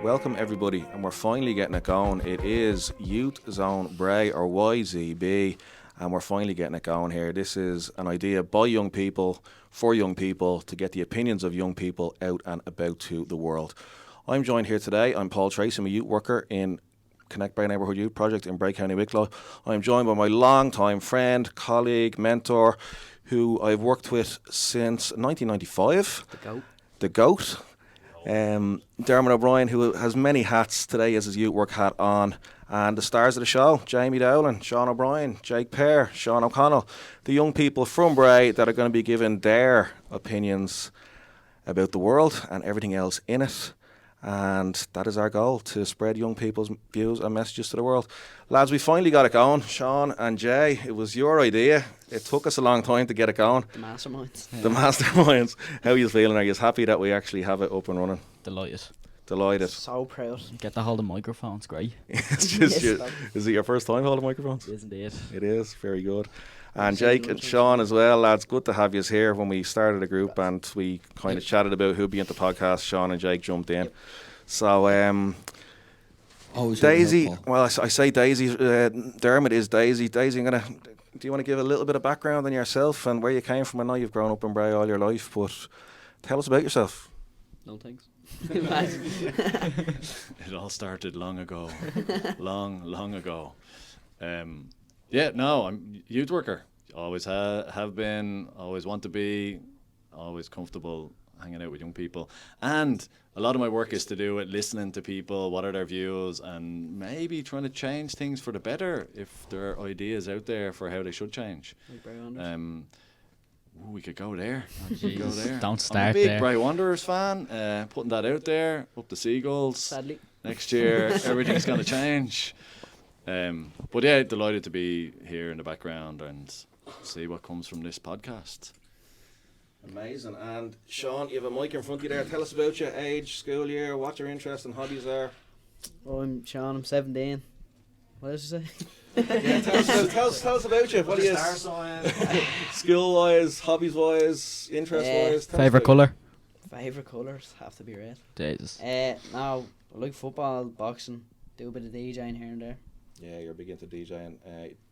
Welcome everybody, and we're finally getting it going. It is YouthZone Bray, or YZB, and we're finally getting it going here. This is an idea by young people, for young people, to get the opinions of young people out and about to the world. I'm joined here today. I'm Paul Tracy. I'm a youth worker in Connect Bray Neighbourhood Youth Project in Bray County, Wicklow. I'm joined by my long-time friend, colleague, mentor, who I've worked with since 1995. The GOAT. Dermot O'Brien, who has many hats today as his youth work hat on, and the stars of the show, Jamie Dowling, Sean O'Brien, Jake Pear, Sean O'Connell, the young people from Bray that are going to be giving their opinions about the world and everything else in it. And that is our goal, to spread young people's views and messages to the world. Lads, we finally got it going. Sean and Jay, it was your idea. It took us a long time to get it going. The masterminds. The masterminds. How are you feeling? Are you happy that we actually have it up and running? Delighted. So proud. Get to hold the microphones, great. It's just is it your first time holding microphones? It is indeed. It is, very good. And Jake and Sean as well, lads, good to have you here. When we started the group and we kind of chatted about who'd be into the podcast, Sean and Jake jumped in. So, Daisy, well, I say Daisy, Dermot is Daisy. Daisy, do you want to give a little bit of background on yourself and where you came from? I know you've grown up in Bray all your life, but tell us about yourself. No thanks. It all started long ago. long ago. I'm a youth worker. Always have been, always want to be, always comfortable hanging out with young people. And a lot of my work is to do with listening to people, what are their views, and maybe trying to change things for the better if there are ideas out there for how they should change. We could go there. Don't start I'm a big there. Bray Wanderers fan. Putting that out there. Up the Seagulls. Sadly. Next year, everything's going to change. But yeah, delighted to be here in the background and see what comes from this podcast. Amazing. And Sean, you have a mic in front of you there. Tell us about your age, school year, what your interests and hobbies are. Oh, I'm Sean, I'm 17. What did you say? Yeah, tell us about you. What are you? School-wise, hobbies-wise, interest-wise. Favourite colour? Favourite colours have to be red. Jesus. Now, I like football, boxing, do a bit of DJing here and there. Yeah, you're big into DJing.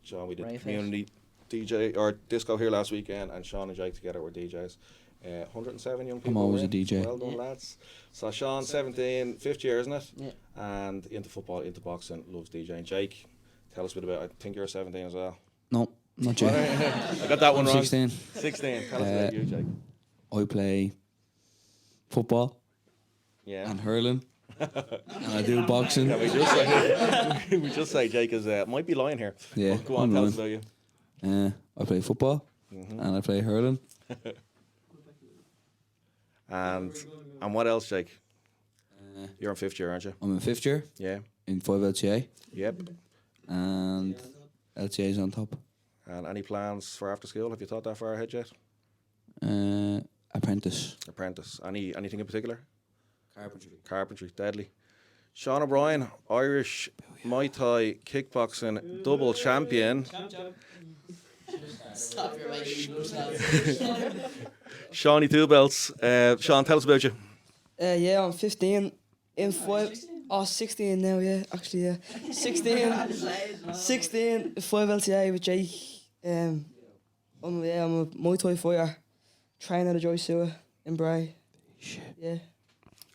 Sean, we did Brave community DJ or disco here last weekend, and Sean and Jake together were DJs. 107 young people. I'm always a in. DJ. Well done, lads. So Sean, 17, fifth year, isn't it? Yeah. And into football, into boxing, loves DJing. Jake, tell us a bit about. I think you're 17 as well. No, not yet. I got that one I'm wrong. 16. 16. Tell us about you, Jake. I play football Yeah. and hurling, and I do boxing. Yeah, we just say Jake is might be lying here. Yeah, But go on, I'm tell lying. us about you. I play football and I play hurling. And what else, Jake? You're in fifth year, aren't you? I'm in fifth year Yeah. in 5 LTA, Yep. and LTA's on top. And any plans for after school? Have you thought that far ahead yet? Apprentice. Apprentice. Anything in particular? Carpentry. Deadly. Sean O'Brien, Irish Muay Thai kickboxing double champion. Stop your Shawnee two belts. Sean, tell us about you. Yeah, I'm 15 in 5. Oh, 16 now, yeah, actually, yeah. 16, 5 LTA with Jake. I'm a Muay Thai fighter, training at a Joy Sewer in Bray. Shit. Yeah.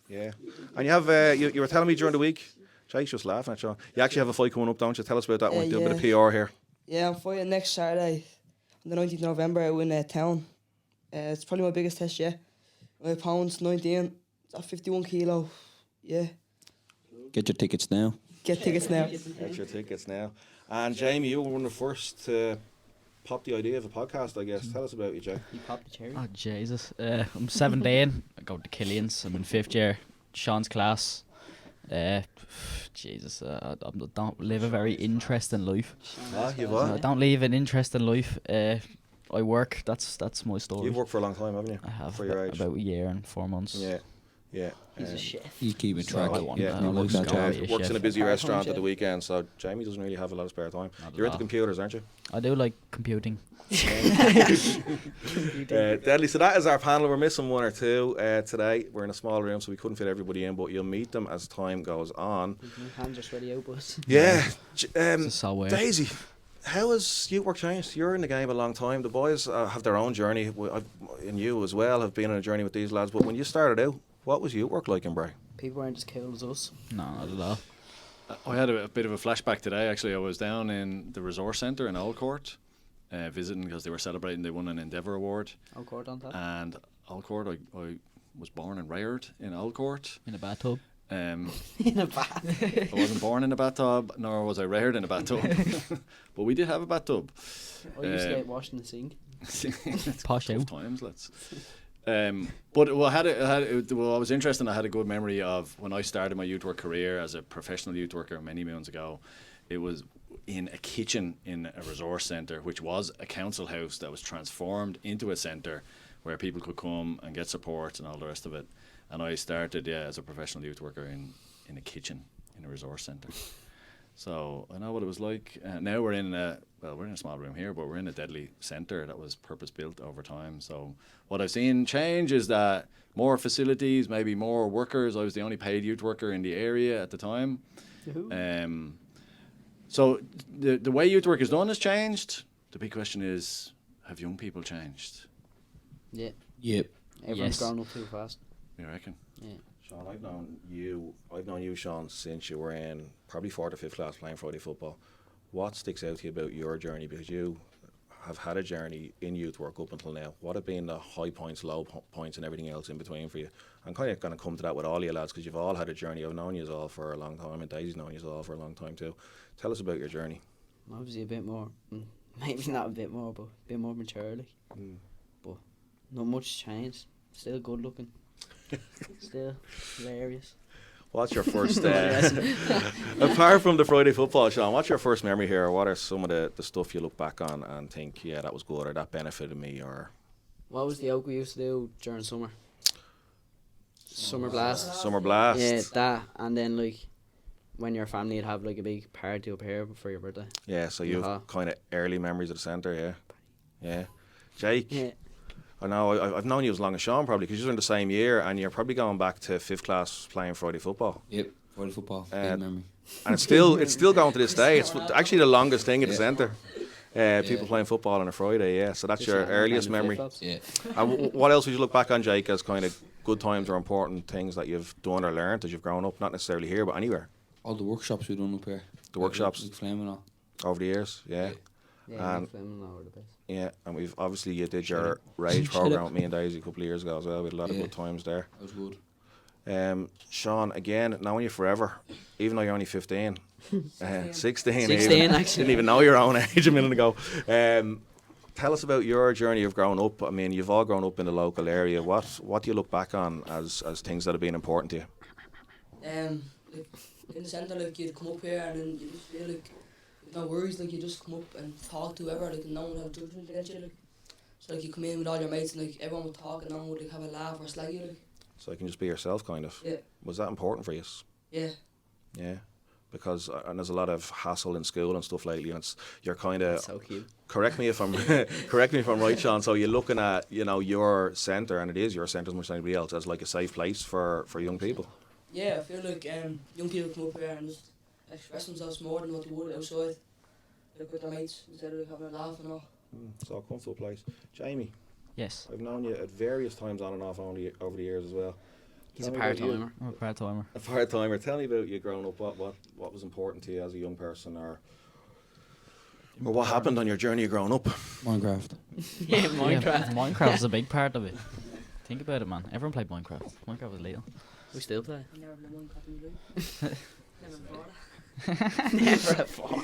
Yeah. And you have, you were telling me during the week, Jake's just laughing at Sean. You actually have a fight coming up, don't you? Tell us about that one. Do a bit of PR here. Yeah, I'm fighting next Saturday, on the 19th of November, out in town. It's probably my biggest test yet. My opponent's 19, it's at 51 kilo. Yeah. Get your tickets now. Get tickets now. Get your tickets now. And Jamie, you were one of the first to pop the idea of a podcast, I guess. Tell us about you, Jake. You popped the cherry. Oh, Jesus. I'm 17. I go to Killian's. I'm in fifth year. Sean's class. Jesus, I don't live a very interesting life. You've I don't live an interesting life. I work. That's my story. You've worked for a long time, haven't you? I have for your age. about a year and 4 months. Yeah. Yeah. He's a um, chef. He's keeping So track. I want Yeah, that. I like that job. works in a busy Part-time restaurant at chef. the weekend, so Jamie doesn't really have a lot of spare time. Not at You're into all. computers, aren't you? I do like computing. Deadly. So that is our panel. We're missing one or two today. We're in a small room, so we couldn't fit everybody in, but you'll meet them as time goes on. My hands are sweaty out, boys. Yeah. This is so weird. Daisy, how has youth work changed? You're in the game a long time. The boys have their own journey, and you as well have been on a journey with these lads. But when you started out, what was youth work like in Bray? People aren't as cool as us. No, not at all. I had a bit of a flashback today. Actually, I was down in the resource centre in Old Court, visiting because they were celebrating. They won an Endeavour Award. I'll court on that. And Old Court, I was born and reared in Old Court. In a bathtub. In a bath. I wasn't born in a bathtub, nor was I reared in a bathtub. But we did have a bathtub. I used to get washed in the sink. Posh Tough out. times, let's. But what was interesting, I had a good memory of when I started my youth work career as a professional youth worker many moons ago. It was in a kitchen in a resource centre, which was a council house that was transformed into a centre where people could come and get support and all the rest of it. And I started, as a professional youth worker in a kitchen in a resource centre. So I know what it was like. Now we're in a small room here, but we're in a deadly centre that was purpose built over time. So what I've seen change is that more facilities, maybe more workers. I was the only paid youth worker in the area at the time. So the way youth work is done has changed. The big question is, have young people changed? Yeah. Yep. Everyone's Yes. grown up too fast. You reckon? Yeah. Sean, I've known you, Sean, since you were in probably 4th or 5th class playing Friday football. What sticks out to you about your journey? Because you have had a journey in youth work up until now. What have been the high points, low points, and everything else in between for you? I'm kind of going to come to that with all you lads, because you've all had a journey. I've known you all for a long time, and Daisy's known you all for a long time too. Tell us about your journey. Obviously a bit more, maybe not a bit more, but a bit more mature, like. But not much changed. Still good looking. Still hilarious. What's your first, apart from the Friday football, Sean, what's your first memory here? What are some of the stuff you look back on and think, yeah, that was good, or that benefited me, or... What was the oak we used to do during summer? Summer blast. Summer Blast? Yeah, that. And then, like, when your family would have, like, a big party up here for your birthday. Yeah, so you've Yeah. kind of early memories of the centre, yeah? Yeah. Jake? Yeah. I know, I've known you as long as Sean probably, because you're in the same year, and you're probably going back to 5th class playing Friday football. Yep. Friday football. Uh, Big memory. And it's still going to this day. It's actually the longest thing at the centre. People playing football on a Friday, yeah. So that's Just your like earliest playing memory. flip-flops. Yeah. And what else would you look back on, Jake, as kind of good times or important things that you've done or learned as you've grown up, not necessarily here, but anywhere? All the workshops we done up here. The workshops? Like Flame and all. Over the years, yeah. Yeah, And- Fleming now are the best. Yeah, and we've obviously you did your Rage program with me and Daisy a couple of years ago as well. We had a lot of Yeah. good times there. That was good. Sean, again, knowing you forever, even though you're only 15, 16, 16 even. actually. Didn't even know your own age a minute ago. Tell us about your journey of growing up. I mean, you've all grown up in the local area. What do you look back on as things that have been important to you? Like in the centre, like you'd come up here and then you just feel like with no worries, like you just come up and talk to whoever, like and no one would have judgment against you, like. So like you come in with all your mates and like everyone would talk and no one would like have a laugh or slag you, like. So you can just be yourself, kind of. Yeah. Was that important for you? Yeah. Yeah. Because and there's a lot of hassle in school and stuff lately, and you're kind of So cute. correct me if I'm right, Sean. So you're looking at your centre, and it is your centre as much as anybody else, as like a safe place for young people. Yeah, I feel like young people come up here and just express themselves more than what they would outside, like with their mates, instead of like having a laugh and all. It's a comfortable place. Jamie, Yes. I've known you at various times on and off over the years as well. He's Tell a me about you. part-timer. I'm a part-timer. A part-timer. Tell me about you growing up. What was important to you as a young person, or what happened on your journey of growing up? Minecraft. Yeah, Yeah, Minecraft. Minecraft's a big part of it. Think about it, man. Everyone played Minecraft. Minecraft was legal. We still play. Never been one copy of Never bought it. Never a fall.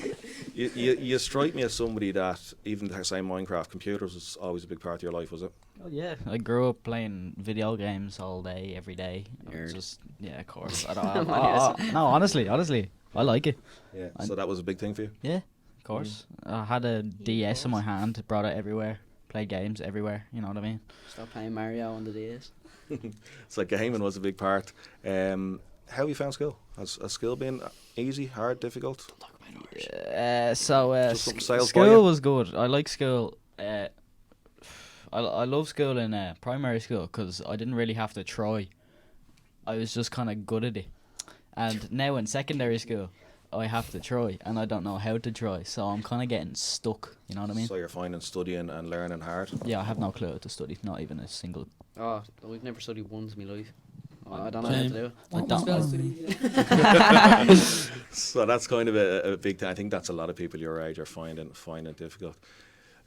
You strike me as somebody that, even to say Minecraft, computers was always a big part of your life, was it? Oh yeah, I grew up playing video games all day, every day. I was Nerd. just yeah, of course. No, honestly, I like it. Yeah. And- So that was a big thing for you. Yeah, of course. I had a DS in my hand, brought it everywhere. play games everywhere. You know what I mean? Stop playing Mario on the DS. So gaming was a big part. How have you found school? Has school been easy, hard, difficult? Just something sales by you? school was good. I like school. I love school in primary school because I didn't really have to try. I was just kind of good at it. And now in secondary school, I have to try, and I don't know how to try, so I'm kind of getting stuck. You know what I mean? So you're finding studying and learning hard? Yeah, I have no clue how to study. Not even a single. Oh, we've never studied once in my life. I don't know how to do it. I don't know. So that's kind of a big thing. I think that's a lot of people your age are finding it difficult.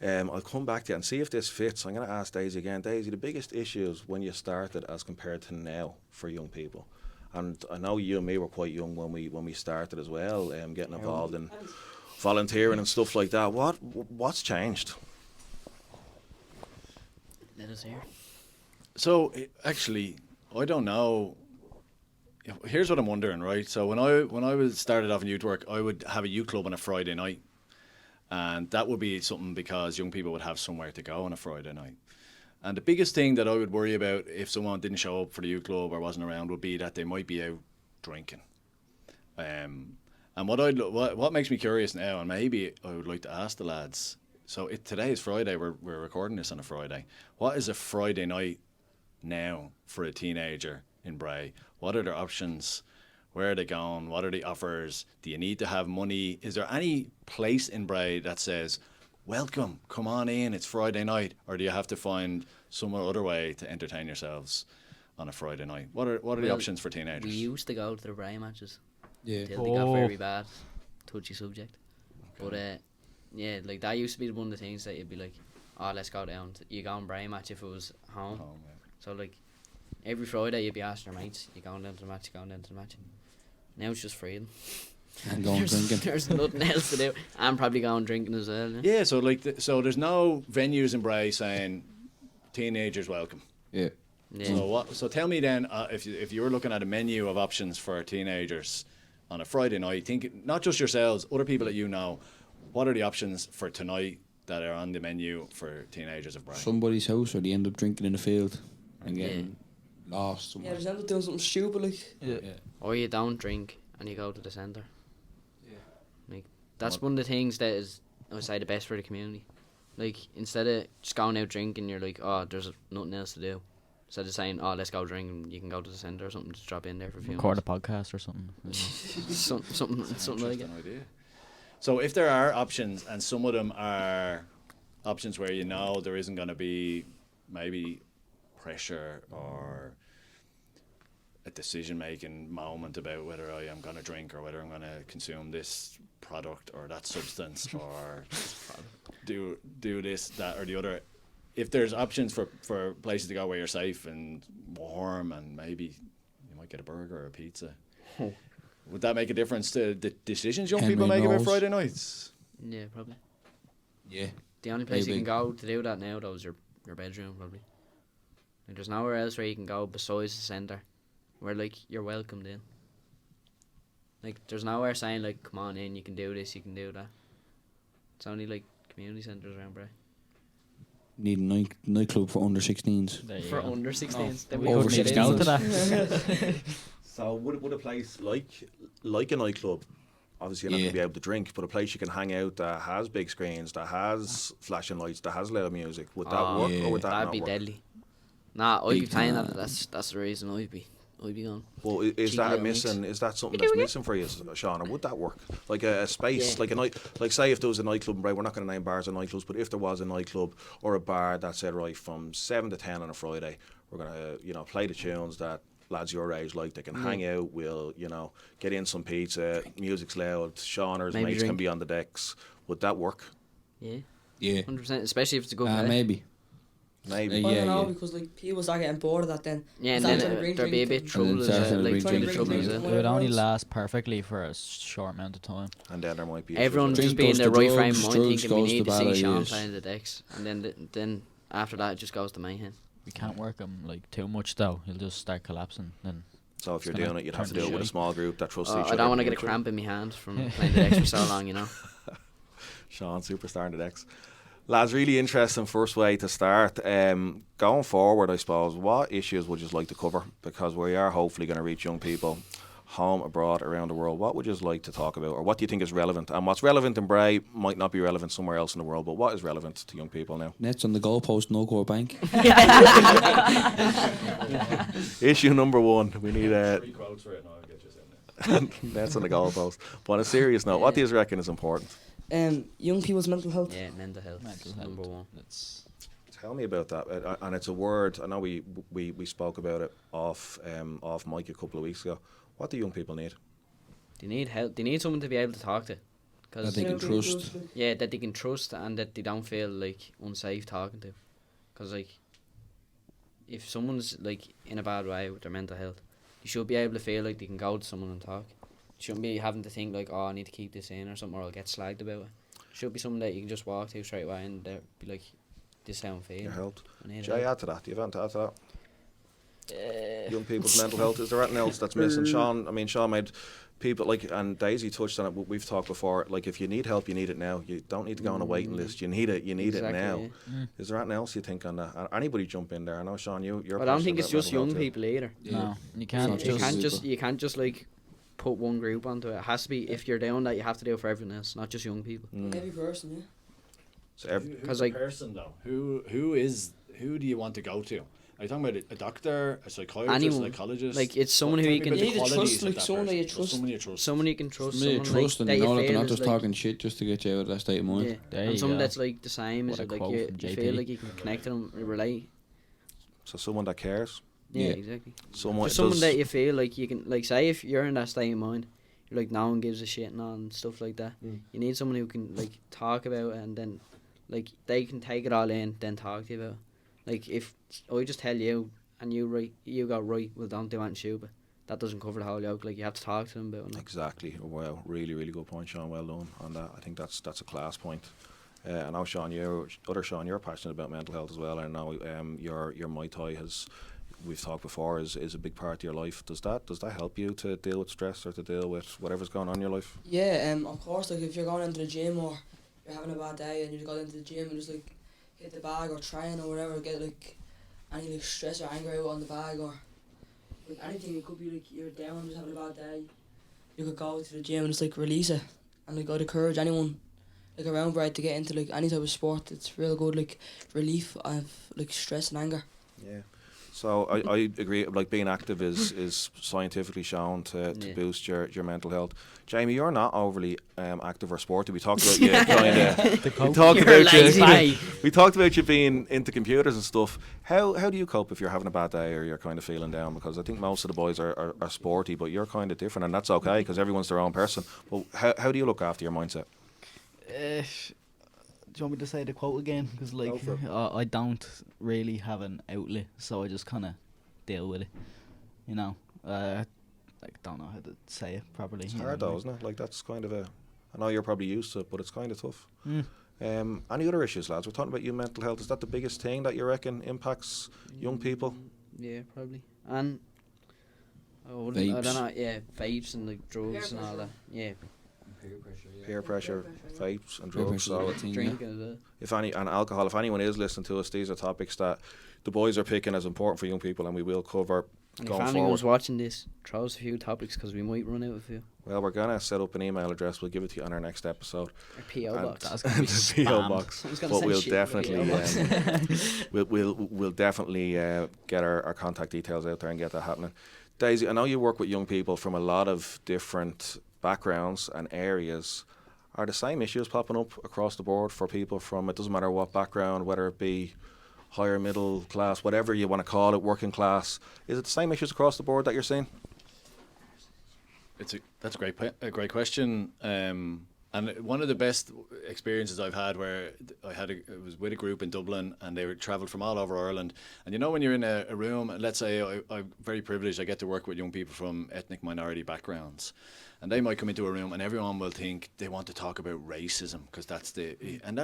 I'll come back to it and see if this fits. I'm going to ask Daisy again. Daisy, the biggest issues when you started as compared to now for young people? And I know you and me were quite young when we started as well, getting involved in volunteering and stuff like that. What's changed? Let us hear. So actually, I don't know. Here's what I'm wondering, right? So when I was started off in youth work, I would have a youth club on a Friday night, and that would be something because young people would have somewhere to go on a Friday night. And the biggest thing that I would worry about if someone didn't show up for the youth club or wasn't around would be that they might be out drinking. And what makes me curious now, and maybe I would like to ask the lads. So today is Friday. We're recording this on a Friday. What is a Friday night now for a teenager in Bray? What are their options? Where are they going? What are the offers? Do you need to have money? Is there any place in Bray that says, welcome, come on in, it's Friday night? Or do you have to find some other way to entertain yourselves on a Friday night? What are the options for teenagers? We used to go to the Bray matches. Yeah. Till they got very bad. Touchy subject. Okay. But yeah, like that used to be one of the things that you'd be like, oh, let's go down. You go on Bray match if it was home. Yeah. So like every Friday you'd be asking your mates, you going down to the match, you going down to the match. Now it's just freedom. And going drinking. There's nothing else to do. I'm probably going drinking as well. Yeah. Yeah, so so there's no venues in Bray saying teenagers welcome. Yeah. Yeah. So tell me then, if you were looking at a menu of options for teenagers on a Friday night, think not just yourselves, other people that you know, what are the options for tonight that are on the menu for teenagers of Bray? Somebody's house, or they end up drinking in the field and getting lost Yeah, somewhere. just end up doing something stupid like. Yeah. Or you don't drink and you go to the centre. Yeah. Like that's one of the things that is, I would say, the best for the community. Like instead of just going out drinking, you're like, oh, there's nothing else to do. Instead of saying, oh, let's go drink, and you can go to the centre or something, just drop in there for a few Record a minutes. podcast or something. something like that. Interesting idea. So if there are options, and some of them are options where you know there isn't going to be maybe pressure or a decision-making moment about whether I am going to drink or whether I'm going to consume this product or that substance or do this, that or the other. If there's options for places to go where you're safe and warm and maybe you might get a burger or a pizza, would that make a difference to the decisions young people Henry make about knows. Friday nights? Yeah, probably. Yeah. The only place you Maybe. can go to do that now, though, is your bedroom, probably. Like, there's nowhere else where you can go besides the centre where, like, you're welcomed in. Like, there's nowhere saying, like, come on in, you can do this, you can do that. It's only, like, community centres around Bray. Need a nightclub for under 16s. There you For go. under 16s. Then we Over couldn't get 16s. in. Go to that. So would a place like a nightclub, obviously you're not going to be able to drink, but a place you can hang out that has big screens, that has flashing lights, that has loud music, would that work yeah. or would that That'd not be work? deadly. Nah, I'd be Big playing time. that. That's the reason I'd be going. Well, is Cheap that little missing? mix. Is that something that's missing for you, Sean, or would that work? Like a space, Yeah. like a night, like say if there was a nightclub, right? We're not going to name bars or nightclubs, but if there was a nightclub or a bar that said right from 7 to 10 on a Friday, we're going to play the tunes that lads your age like. They can hang out. We'll get in some pizza. Music's loud. Sean or his Maybe mates drink. can be on the decks. Would that work? Yeah, Yeah. 100%. Especially if it's a good play. Maybe. Maybe. Yeah, I don't know yeah. because like people start getting bored of that then. Yeah, and Start then trying to drink, there'd be a drink, bit trouble as start well. trying to Like, drink, trying to drink, trouble drink, as drink. well. It would only Whatever else. last perfectly for a short amount of time. And then there might be Everyone issues. just Drink be in goes the to right frame of drugs, mind drugs thinking we goes to need to bad see Sean ideas. playing the decks, and then after that it just goes to mayhem. We can't work him like too much though. He'll just start collapsing. Then So if you're It's gonna doing it, you'd have to turn do to it with a shite. small group that trusts each other. I don't want to to get a do it. cramp in my hand from playing the decks for so long, you know. Sean, superstar in the decks. Lads, really interesting first way to start. Going forward, I suppose, what issues would you like to cover? Because we are hopefully going to reach young people home, abroad, around the world. What would you like to talk about, or what do you think is relevant? And what's relevant in Bray might not be relevant somewhere else in the world, but what is relevant to young people now? Nets on the goalpost, no core bank. Issue number one, we need 3 quotes for it, and I'll get you in there. nets on the goalpost. But on a serious note, what do you reckon is important? Young people's mental health. Yeah, mental health. Mental is health. number one. It's Tell me about that. And it's a word, I know we spoke about it off mic a couple of weeks ago. What do young people need? They need help. They need someone to be able to talk to. That Cause they can trust. yeah, that they can trust and that they don't feel like unsafe talking to. Because like, if someone's like in a bad way with their mental health, you should be able to feel like they can go to someone and talk. You shouldn't be having to think like, oh, I need to keep this in or something, or I'll get slagged about it. Should be someone that you can just walk to straight away and they'll be like, this is how I'm feeling. Your health. I need Jay, help. add to that. Do you have anything to add to that? Young people's mental health. Is there anything else that's missing? Sean made people like, and Daisy touched on it. We've talked before. Like, if you need help, you need it now. You don't need to go on a waiting list. You need it. You need Exactly, it now. yeah. Is there anything else you think on that? Anybody jump in there? I know, Sean, you're. I don't think passionate it's about just mental young health too. people either. no, you It's can't not You just can't people. you can't just like put one group onto it. It has to be, if you're doing that, you have to do it for everyone else, not just young people. Every person, yeah. So Who's Because, the like- person though? Who do you want to go to? Are you talking about a doctor, a psychiatrist, Anyone. a psychologist? Like, it's someone who Tell you me can- about the You need to qualities trust, of like, that someone that person. you Just trust. Someone you trust. Someone you can trust. Me, Someone trust, like, and that you know that feel they're not is, just like, talking shit just to get you out of that state of mind. Yeah, There and you someone go. that's like the same What as a you, like quote you from feel JP. like you can connect to them, relate. So someone that cares. Yeah, Yeah. exactly. Someone. Just someone does- that you feel like you can, like, say if you're in that state of mind, you're like, no one gives a shit and stuff like that. You need someone who can like talk about it, and then like they can take it all in, then talk to you about it. Like, if I just tell you and you go right, well, don't do anything stupid, that doesn't cover the whole yoke. Like, you have to talk to them about it. Like, Exactly. Well, really, really good point, Sean. Well done on that. I think that's a class point. I know, Sean, you're passionate about mental health as well. I know your Muay Thai we've talked before, is a big part of your life. Does that help you to deal with stress or to deal with whatever's going on in your life? Yeah, of course, like if you're going into the gym or you're having a bad day and you go into the gym and just like hit the bag or train or whatever, get like any like stress or anger out on the bag or like anything. It could be like you're down, just having a bad day. You could go to the gym and just like release it, and like I'd encourage anyone like around Bright to get into like any type of sport. It's real good, like relief of like stress and anger. Yeah. So I agree. Like, being active is scientifically shown to Yeah. boost your mental health. Jamie, you're not overly active or sporty. We talked about you kind of. We talked You're about lazy, you. mate. We talked about you being into computers and stuff. How do you cope if you're having a bad day or you're kind of feeling down? Because I think most of the boys are sporty, but you're kind of different, and that's okay because everyone's their own person. But how do you look after your mindset? Do you want me to say the quote again? Because like, Go for it. I don't really have an outlet, so I just kind of deal with it. You know, like, don't know how to say it properly. It's you hard know, though, isn't it? Like, that's kind of I know you're probably used to it, but it's kind of tough. Mm. Any other issues, lads? We're talking about you mental health. Is that the biggest thing that you reckon impacts young people? Yeah, probably. And I don't Vapes. know. Yeah, vapes and like drugs and all that. Yeah, Peer pressure, vapes and Peer drugs. pressure's a So big thing, yeah. drinking as well. and alcohol. If anyone is listening to us, these are topics that the boys are picking as important for young people, and we will cover And if going anyone's forward. watching this, throw us a few topics because we might run out of a few. Well, we're gonna set up an email address. We'll give it to you on our next episode. Our PO And box. That's gonna be the PO spam. box. I was gonna But say we'll shit, definitely PO box. we'll definitely get our contact details out there and get that happening. Daisy, I know you work with young people from a lot of different backgrounds and areas. Are the same issues popping up across the board for people from, it doesn't matter what background, whether it be higher, middle class, whatever you want to call it, working class? Is it the same issues across the board that you're seeing? That's a great question. And one of the best experiences I've had where it was with a group in Dublin, and they travelled from all over Ireland. And you know, when you're in a room, and let's say I'm very privileged, I get to work with young people from ethnic minority backgrounds, and they might come into a room and everyone will think they want to talk about racism because that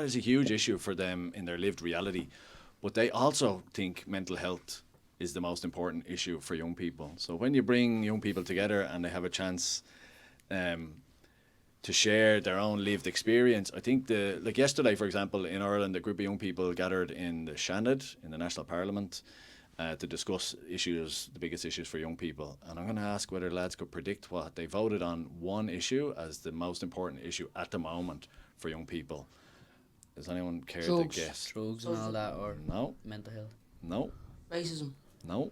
is a huge issue for them in their lived reality. But they also think mental health is the most important issue for young people. So when you bring young people together and they have a chance to to share their own lived experience. I think like yesterday, for example, in Ireland, a group of young people gathered in the Shannon, in the National Parliament, to discuss issues, the biggest issues for young people. And I'm going to ask whether lads could predict what they voted on one issue as the most important issue at the moment for young people. Does anyone care to guess? Drugs and all that, or No, mental health, no, Racism. no,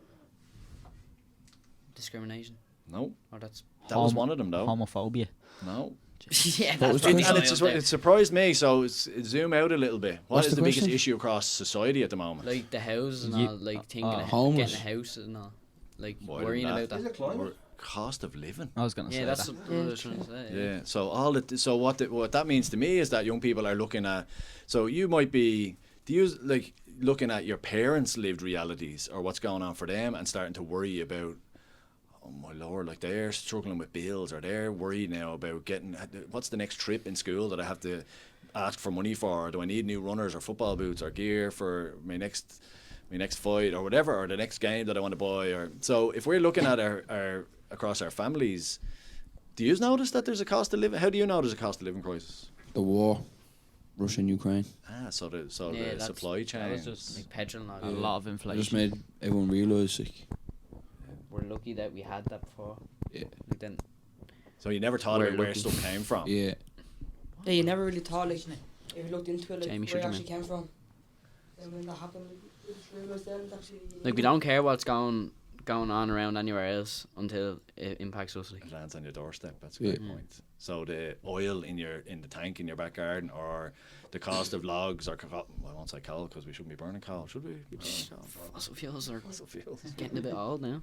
discrimination, no. or that's That was one of them, though. Homophobia. No. yeah, What was that's the probably question? high up It surprised me, so zoom out a little bit. What What's is the the biggest question? issue across society at the moment? there. Like the houses and Ye- all, like thinking of homeless. getting a house and all, like More than worrying that. about that. Or cost of living. I was gonna say Yeah, that's that. what I was trying to say. Yeah. So what that means to me is that young people are looking at. So you might be like looking at your parents' lived realities or what's going on for them and starting to worry about. Oh my lord! Like they're struggling with bills, or they're worried now about getting what's the next trip in school that I have to ask for money for. Or do I need new runners or football boots or gear for my next fight or whatever, or the next game that I want to buy? Or so if we're looking at our across our families, do you notice that there's a cost of living? How do you know there's a cost of living crisis? The war, Russia and Ukraine. So Yeah, the that's- supply That chain. was just Like petrol and all a that. lot of It inflation. just made everyone realise, like, We're lucky that we had that before. yeah, Like then, So you never thought We're about where lucky. stuff came from. yeah. Yeah, you never really thought, like, if you looked into it, like, Jamie, where shut it your actually mouth. came from. Then when that happened, like, you just realised then it's actually... like we don't care what's going on around anywhere else until it impacts us. Like It lands on your doorstep. That's a Yeah. great point. So the oil in the tank in your back garden, or the cost of logs, or well, I won't say coal because we shouldn't be burning coal, should we? Be burning coal. fossil fuels are Fossil fuels. getting a bit old now.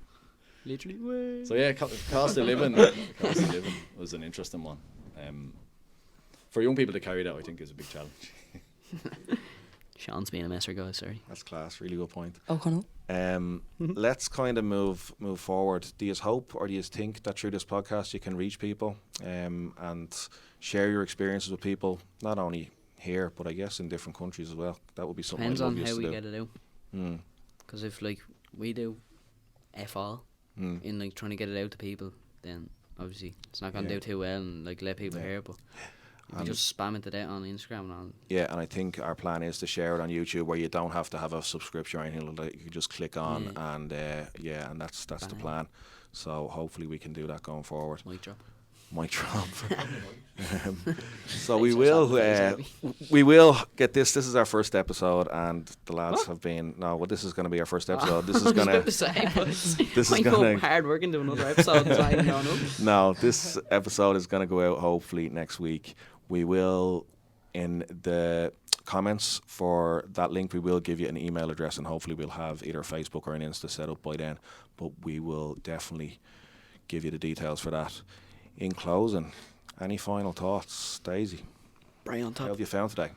Literally. Way. So yeah, cost of living. Cost of living was an interesting one. For young people to carry that, I think, is a big challenge. Sean's being a messer, guys. Sorry. That's class. Really good point. Oh, Connell. Let's kind of move forward. Do you hope, or do you think that through this podcast you can reach people and share your experiences with people, not only here but I guess in different countries as well? That would be something. Depends I'd love on yous how to we do. get it out. Mm. Because if like we do F all Mm. in like trying to get it out to people, then obviously it's not gonna Yeah. do too well and like let people Yeah. hear. But if you And- just spam it to death on Instagram and all, Yeah, and I think our plan is to share it on YouTube where you don't have to have a subscription or anything like that. You can just click on and and that's the Bang. plan. So hopefully we can do that going forward. mic drop. Mic drop. So we Thanks for will stopping the we will get this. This is our first episode, and the lads have been this is going to be our first episode. This is I was going about to to say, but this is I know gonna- hard work into another episode. It's not even going up. no. This episode is going to go out hopefully next week. We will in the comments for that link. We will give you an email address, and hopefully we'll have either Facebook or an Insta set up by then. But we will definitely give you the details for that. In closing, any final thoughts, Daisy? Bray on How top. have you found today?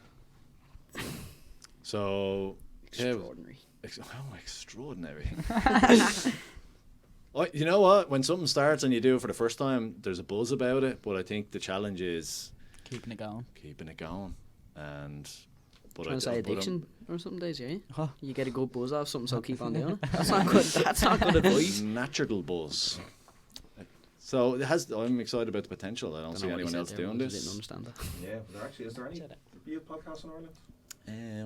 So Extraordinary. extraordinary. You know what? When something starts and you do it for the first time, there's a buzz about it. But I think the challenge is Keeping it going. keeping it going. And Trying to say addiction or something, Daisy, eh? Huh. You get a good buzz off something, so keep on doing it. That's not good. That's not good advice. natural buzz. So I'm excited about the potential. I don't see know what he anyone said else there, doing because I didn't this. understand that. Yeah, is there any youth podcasts in Ireland?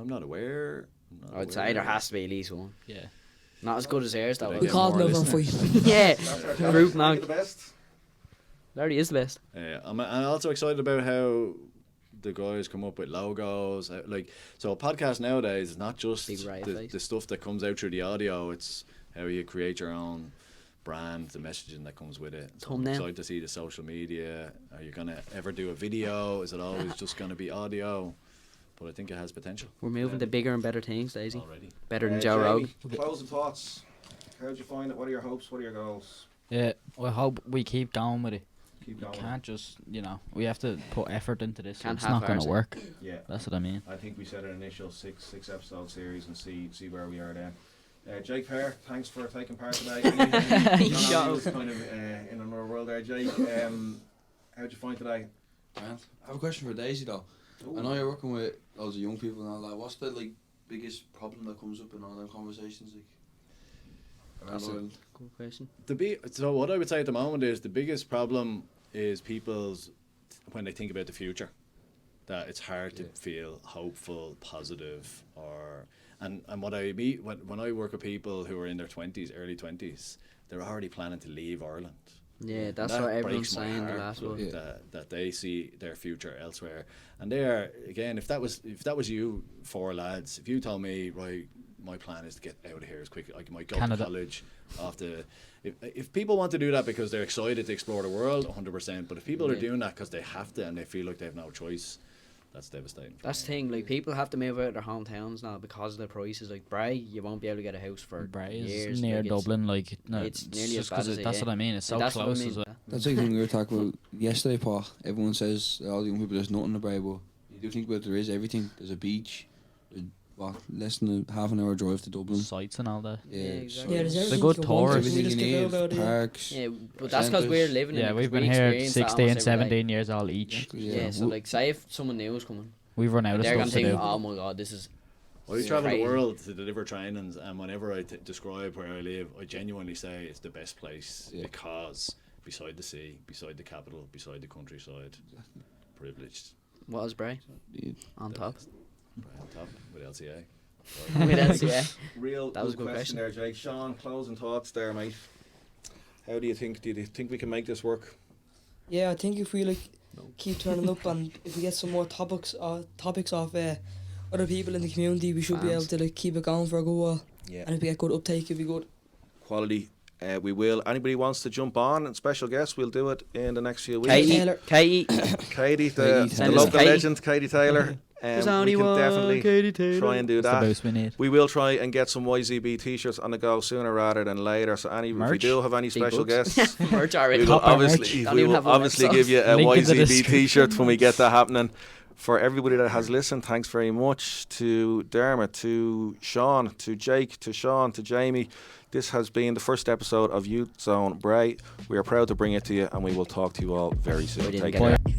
I'm not aware. I'd say there has to be at least one. Yeah. Not as good as theirs, though. We We get called more Love on listeners. Fight. Yeah. Group now. The best. Larry is the best. I'm also excited about how the guys come up with logos. So a podcast nowadays is not just Big riot face. the stuff that comes out through the audio. It's how you create your own brand, the messaging that comes with it. So I'm Thumbnail. excited to see the social media. Are you gonna ever do a video? Is it always just gonna be audio? But I think it has potential We're moving to bigger and better things, Daisy. already. Better than Joe Rogan. Closing thoughts. How'd you find it? What are your hopes? What are your goals? Yeah, I hope we keep going with it. Keep We going. can't just, we have to put effort into this. Can't It's not going half-arse to it. work. Yeah. That's what I mean. I think we said an initial six episode series and see where we are then. Jake Fair, thanks for taking part today. Shut was kind of in another world there, Jake. How'd you find today? Man, I have a question for Daisy though. I know you're working with loads of young people and all that. What's the biggest problem that comes up in all them conversations around That's Ireland? Good question. So what I would say at the moment is the biggest problem is people's when they think about the future, that it's hard to feel hopeful, positive, and what I meet when I work with people who are in their 20s, early 20s, they're already planning to leave Ireland. Yeah, that's That what everyone's breaks my saying. The heart, last one. that they see their future elsewhere, and they are, again, if that was you four lads, if you told me, right, my plan is to get out of here as quick, I might go Canada. to college after. If people want to do that because they're excited to explore the world, 100%. But if people are doing that because they have to and they feel like they have no choice, that's devastating. That's the thing. Like, people have to move out of their hometowns now because of the prices. Like Bray, you won't be able to get a house for Bray years. is near Like, Dublin. Like, no, it's nearly just as bad 'cause as that's it, what I mean. It's so That's what I close mean. as well. That's like the thing we were talking about yesterday, Paul. Everyone says, all the young people, there's nothing to Bray, but you do think about it, there is everything. There's a beach, there's, less than a half an hour drive to Dublin. Sites and all that. Yeah, exactly. Yeah, there's It's a everything good you can want, tourist. we Everything just you get need, about it, yeah. parks. Yeah, but that's because we're living in Yeah, it. we've 'cause we been here experience that 16, almost every day. 17 years old each. Exactly, Yeah, so like, say if someone new is coming, We've run out of they're stuff gonna to think, do. oh my god, this is. I travel the crazy. world to deliver trainings, and whenever I describe where I live, I genuinely say it's the best place because beside the sea, beside the capital, beside the countryside, privileged. What is Bray? Yeah. On top. Right on top with LCA. With LCA. Real That was good a good question. there, Jake. Sean, closing thoughts there, mate. How do you think we can make this work? Yeah, I think if we keep turning up and if we get some more topics off other people in the community, we should be able to keep it going for a good while. Yeah. And if we get good uptake, it'll be good. Quality. We will. Anybody wants to jump on and special guests, we'll do it in the next few weeks. Katie. Katie, Taylor. the Send us local Katie. legend, Katie Taylor. There's We only can one definitely Katie Taylor. try and do That's the that. boost we need. We will try and get some YZB t-shirts on the go sooner rather than later. So if we Merch? do have any special bucks. guests, Merch we already. will Copper obviously, merch. Don't we even will have one obviously episode. give you a Link in the YZB description. t-shirt when we get that happening. For everybody that has listened, thanks very much to Dermot, to Sean, to Jake, to Sean, to Jamie. This has been the first episode of YouthZone Bray. We are proud to bring it to you, and we will talk to you all very soon. We didn't Take get care. it.